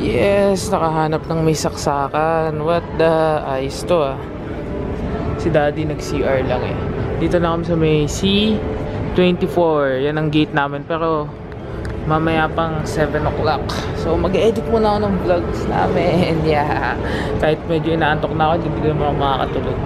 Yes, nakahanap ng may saksakan. What the ayos to ah. Si daddy nag-CR lang eh. Dito na kami sa may C24. Yan ang gate namin. Pero mamaya pang 7 o'clock. So mag-edit muna ako ng vlogs namin. Yeah. Kahit medyo inaantok na ako, hindi naman ako makakatulog.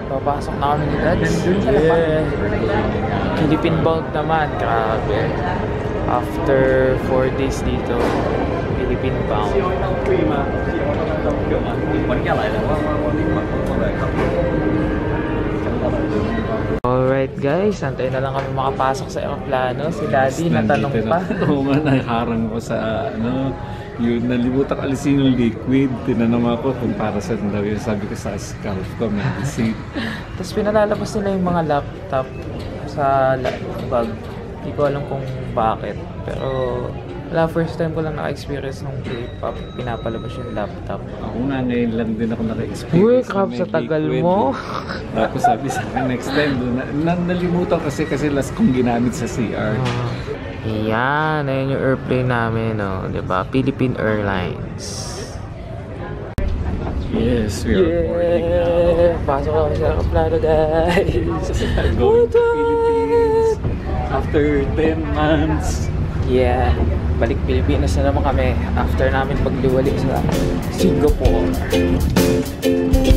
Papasok na kami ni Dads. Yeah. Philippine bound naman. Grabe. After 4 days dito, Philippine bound. Alright guys, antay na lang kami makapasok sa aeroplano. Si Daddy natanong pa. Oo nga, naharang ko sa yun, nalimutan alisin yung liquid. Tinanong ako kung para saan daw yun. Sabi ko sa scalp ko, medicine. Tapos pinalalabas nila yung mga laptop sa bag. Hindi ko alam kung bakit. Pero wala, first time ko lang naka-experience ng K-pop. Pinapalabas yung laptop. Ako nga, ngayon lang din ako naka-experience. Uy, crap sa tagal mo. Tapos sabi sa akin, next time, nalimutan kasi last kong ginamit sa CR. Yan, ayun yung airplane namin, no? Diba? Philippine Airlines. Yes, we are boarding now. Pasok kami sa aeroplano, guys. Going to Philippines after 10 months. Yeah, balik Pilipinas na naman kami after namin pagliwali sa Singapore. After Singapore.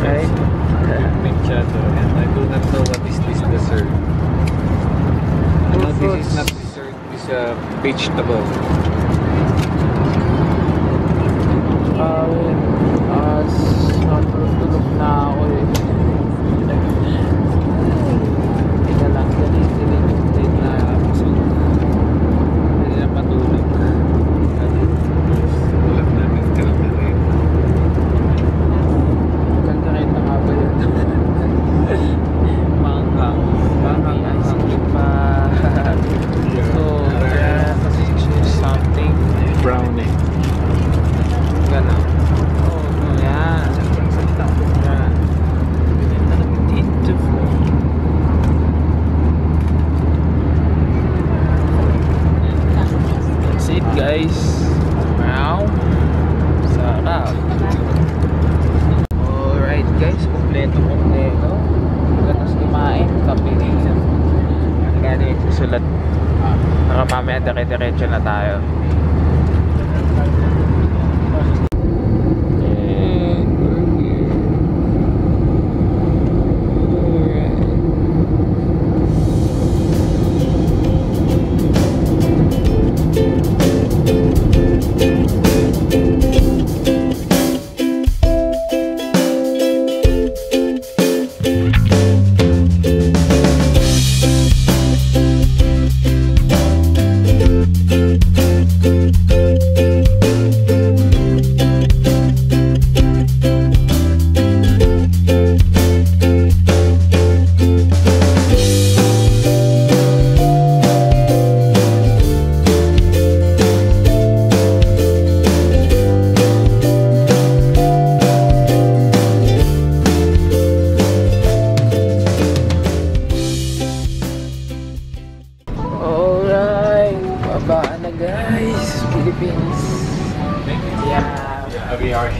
Right? Mechado, and I do not know what is this dessert. No, this is not dessert, this is vegetable. Natulog na ako eh. Teka lang, dali na busog. Dali na patulog. Ulam namin kalkarin. Kalkarin na nga ba yun? Manghang. Manghang ang sakit pa. So, yeah, kasi something. Brownie. Gano'n. Yan. Yan. That's it, guys. Wow. Sarap. Alright, guys. Kompleto. Gatas kumain. Kape rin. Kaya din susulat. Para mamaya dire-diretso na tayo.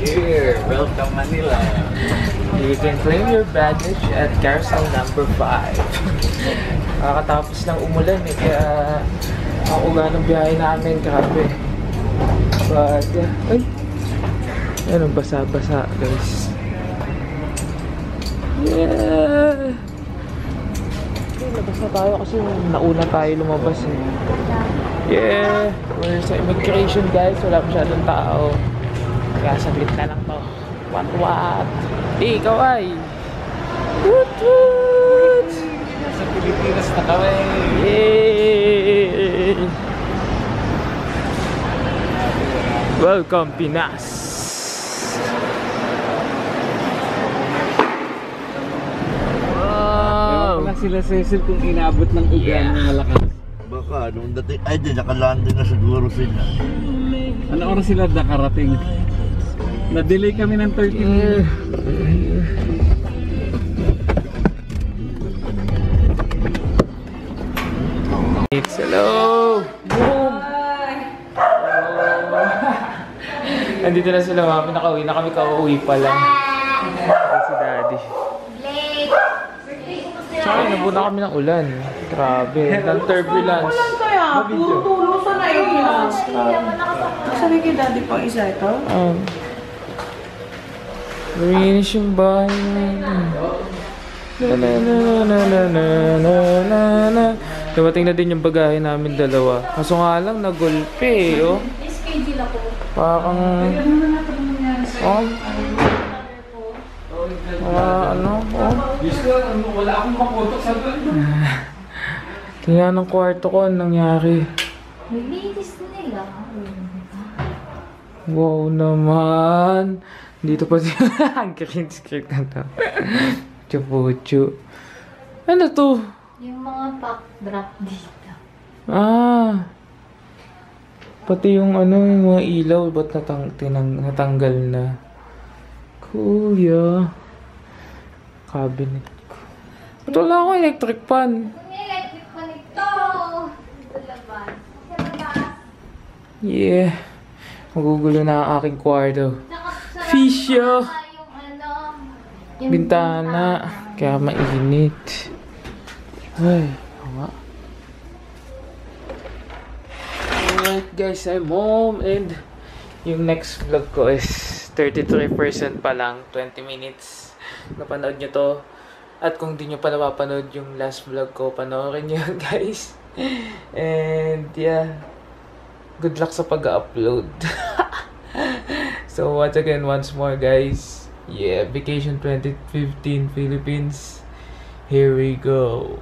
Here, welcome Manila. You can claim your baggage at carousel number 5. Kakatapos lang umulan eh, kaya ang uga ng biyahe namin, grabe. But, yeah. Ay! Ano, basa-basa guys. Yeah! Labas na tayo kasi nauna tayo lumabas eh. Yeah! We're sa immigration guys, wala masyadong tao. Kaya saglit na lang to. What? Di, ikaw ay! Woot! Sa Pilipinas na kami. Yay! Welcome Pinas! Wow! Wala sila Cecil kung inabot ng ugan ng malakas. Baka, nung dating, ay di, nakalanding na siguro sila. Ano oras sila nakarating? Na-delay kami ng 30 minutes. Hello! Boom! Nandito na sila mami, nakauwi na kami, kauwi pa lang. Ay, si daddy. Tsaka nabuna kami ng ulan. Grabe, ng turbulence. Ulan kaya, puro tulo sa na yun. Sabi kay daddy pang isa ito? Linis yung bahay namin. Dumating na din yung bagahe namin dalawa. Kaso nga lang, nagulpe oh. Schedule ako. Parang... Oh. Ano? Oh. Wala akong makotok sa Tingnan ng kwarto ko, anong nangyari. Nilinis nila. Wow naman. Dito pa siya. Ang green screen na to. Chupuchu. Ano to? Yung mga pack drop dito. Ah. Pati yung ano, yung mga ilaw, ba't natanggal na? Kuya. Cabinet ko. Ba't wala akong electric fan? May electric pa nito. Sa labas. Sa labas. Yeah. Magugulo na ang aking kwarto. Saka sarap Fisyo. pa yung ano. Yung Bintana. Kaya mainit. Ay, nga. Alright guys, I'm home and yung next vlog ko is 33% pa lang, 20 minutes. Napanood nyo to. At kung di nyo pa napapanood yung last vlog ko, panoorin nyo yun guys. And yeah, good luck sa pag-upload. So once more guys, yeah, Vacation 2015 Philippines. Here we go.